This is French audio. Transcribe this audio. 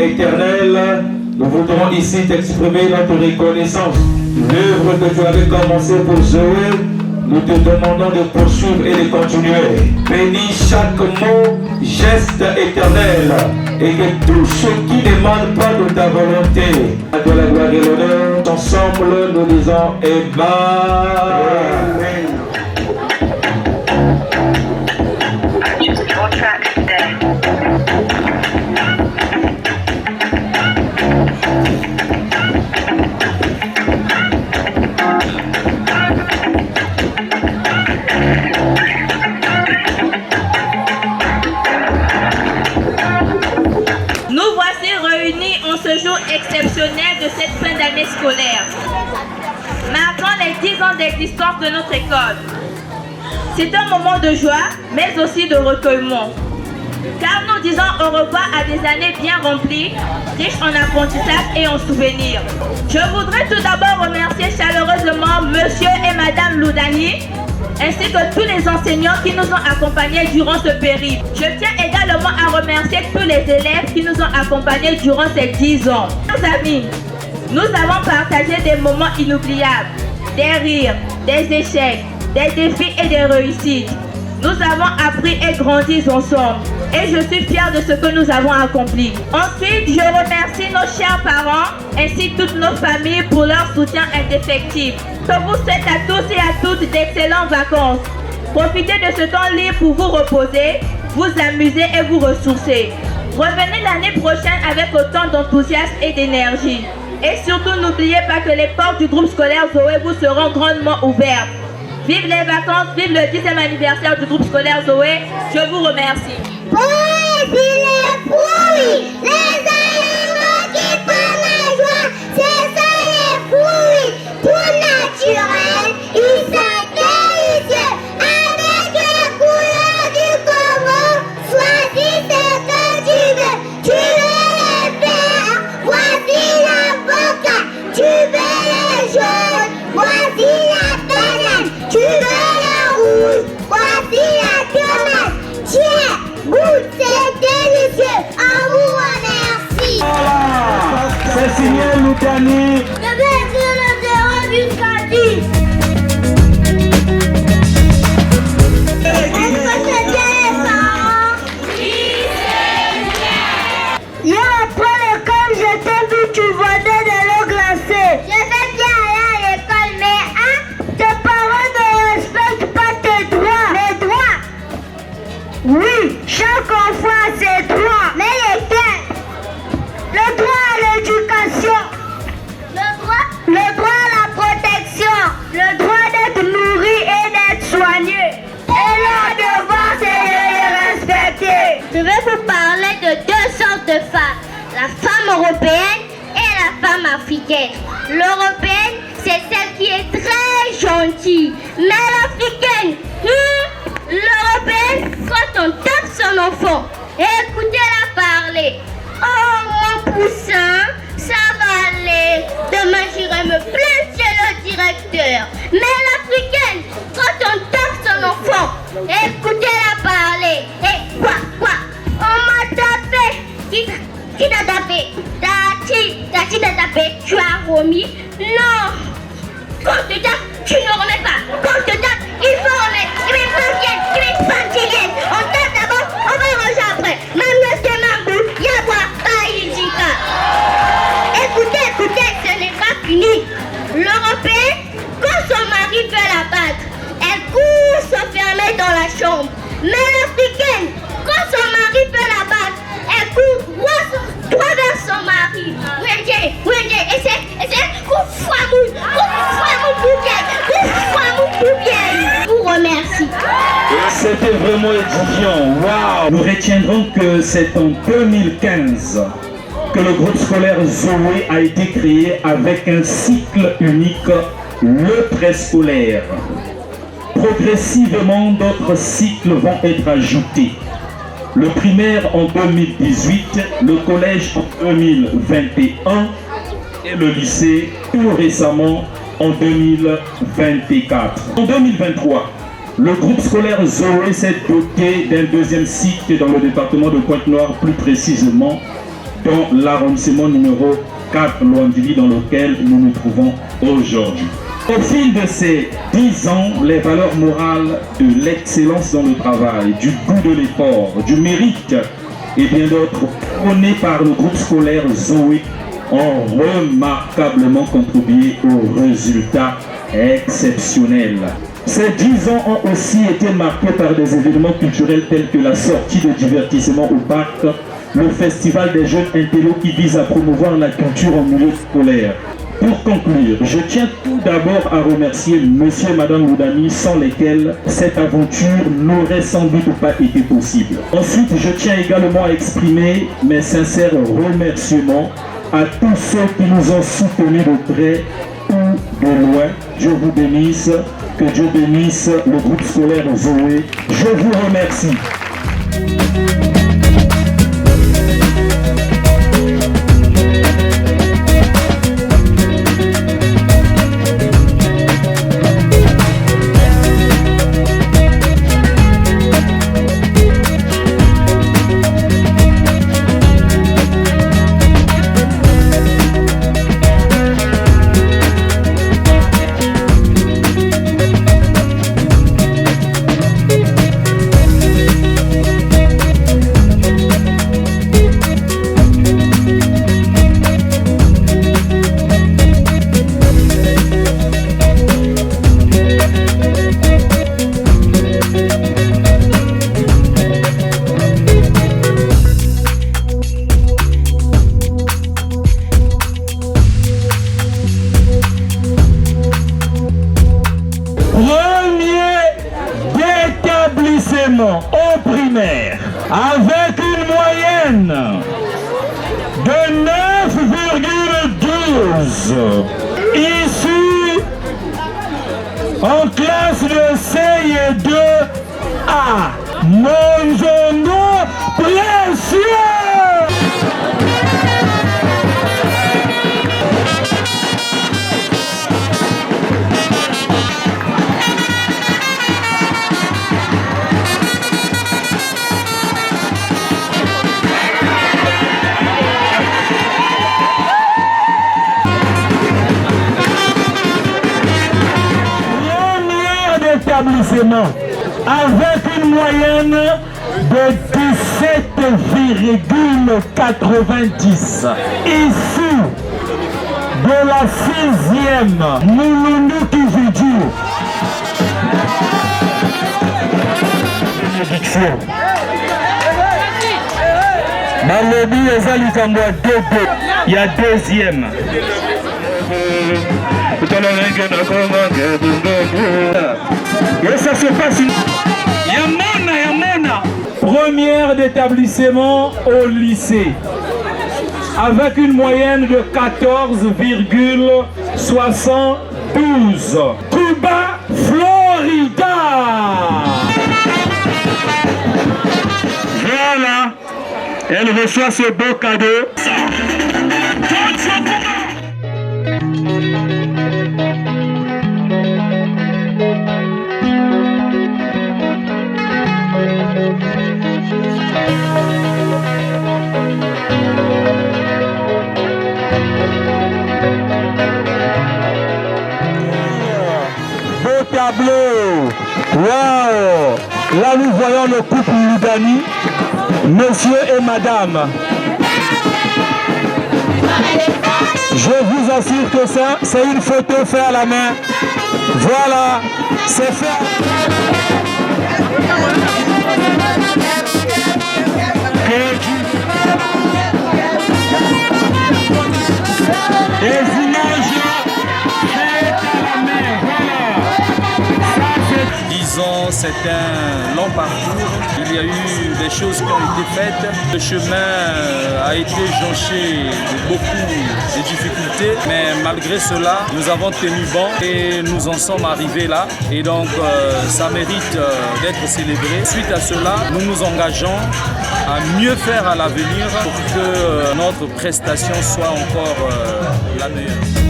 éternel, nous voudrons ici t'exprimer notre reconnaissance. L'œuvre que tu avais commencée pour Zoé, nous te demandons de poursuivre et de continuer. Bénis chaque mot, geste éternel, et que tout ce qui ne demande pas de ta volonté, à toi la gloire et l'honneur, ensemble nous disons Amen. Exceptionnel de cette fin d'année scolaire, marquant les 10 ans d'existence de notre école. C'est un moment de joie, mais aussi de recueillement, car nous disons au revoir à des années bien remplies, riches en apprentissage et en souvenirs. Je voudrais tout d'abord remercier chaleureusement Monsieur et Madame Loudani, ainsi que tous les enseignants qui nous ont accompagnés durant ce périple. Je tiens également à remercier tous les élèves qui nous ont accompagnés durant ces 10 ans. Chers amis, nous avons partagé des moments inoubliables, des rires, des échecs, des défis et des réussites. Nous avons appris et grandi ensemble et je suis fière de ce que nous avons accompli. Ensuite, je remercie nos chers parents ainsi que toutes nos familles pour leur soutien indéfectible. Je vous souhaite à tous et à toutes d'excellentes vacances. Profitez de ce temps libre pour vous reposer, vous amuser et vous ressourcer. Revenez l'année prochaine avec autant d'enthousiasme et d'énergie. Et surtout, n'oubliez pas que les portes du groupe scolaire Zoé vous seront grandement ouvertes. Vive les vacances, vive le 10e anniversaire du groupe scolaire Zoé. Je vous remercie. Les fruits, les aliments qui font la joie, c'est ça les fruits, tout naturel, ils sont délicieux, avec les couleurs du Congo, choisis ce que tu veux les verts, voici l'avocat, tu veux les jaunes, voici la banane, tu veux le rouge, voici la tomate, tiens, goûte, c'est délicieux, on vous remercie. Voilà, c'est signé Loudani. Je vais écrire le 0 jusqu'à 10. Est-ce que c'est bien les parents? Oui, c'est bien. Hier après l'école, je t'ai vu, tu vendais de l'eau glacée. Je vais bien aller à l'école, mais tes parents ne respectent pas tes droits. Mes droits? Oui, chaque enfant a ses droits. Mais lesquels? Le droit à l'éducation. Le droit à la protection. Le droit d'être nourri et d'être soigné. Et leur devoir, c'est de les respecter. Je vais vous parler de deux sortes de femmes. La femme européenne et la femme africaine. L'européenne, c'est celle qui est très gentille. Mais l'africaine, l'européenne, quand on tape son enfant, écoutez-la parler. Oh mon poussin, ça va aller. Demain j'irai me plaindre chez le directeur. Mais l'africaine, quand on tape son enfant, écoutez-la parler. Et quoi? On m'a tapé. Qui t'a tapé? Tati t'a tapé. Tu as remis? Non. Quand tu tapes, tu ne remets pas. Quand tu tapes, il faut remettre. Il est pas qui viennent. On tape d'abord, on va manger après. Même c'est Mambou, Yabwa, Païdika. Écoutez, ce n'est pas fini. L'Européenne, quand son mari veut la battre, elle court s'enfermer dans la chambre. Mais l'Africaine, quand son mari veut la battre, elle court droit vers son mari. Wendje, essaie, je vous remercie. C'était vraiment édifiant. Waouh! Nous retiendrons que c'est en 2015 que le groupe scolaire Zoé a été créé avec un cycle unique, le préscolaire. Progressivement, d'autres cycles vont être ajoutés. Le primaire en 2018, le collège en 2021 et le lycée tout récemment en 2024. En 2023, le groupe scolaire Zoé s'est doté d'un deuxième cycle dans le département de Pointe-Noire, plus précisément dans l'arrondissement numéro 4 Luandili dans lequel nous nous trouvons aujourd'hui. Au fil de ces 10 ans, les valeurs morales de l'excellence dans le travail, du goût de l'effort, du mérite et bien d'autres prônés par le groupe scolaire Zoé ont remarquablement contribué aux résultats exceptionnels. Ces 10 ans ont aussi été marqués par des événements culturels tels que la sortie de divertissement au parc, le festival des jeunes intellos qui vise à promouvoir la culture en milieu scolaire. Pour conclure, je tiens tout d'abord à remercier monsieur et madame Loudani sans lesquels cette aventure n'aurait sans doute pas été possible. Ensuite, je tiens également à exprimer mes sincères remerciements à tous ceux qui nous ont soutenus de près ou de loin. Dieu vous bénisse, que Dieu bénisse le groupe scolaire Zoé. Je vous remercie. Au primaire, avec une moyenne de 9,12, issu en classe de C et 2A, Monzono précieux. Avec une moyenne de 17,90, issu de la 6e Moulundu Kizidji. Malobi Ezali Kambo Dodo, il y a 2e. Et ça se passe Yamona. Première d'établissement au lycée, avec une moyenne de 14,72. Cuba, Florida. Voilà, elle reçoit ce beau cadeau. Tableau. Wow. Là nous voyons le couple Loudani, monsieur et madame. Je vous assure que ça, c'est une photo faite à la main. Voilà, c'est fait. Des images faites à la main. C'est un long parcours, il y a eu des choses qui ont été faites, le chemin a été jonché de beaucoup de difficultés, mais malgré cela, nous avons tenu bon et nous en sommes arrivés là, et donc ça mérite d'être célébré. Suite à cela, nous nous engageons à mieux faire à l'avenir pour que notre prestation soit encore la meilleure.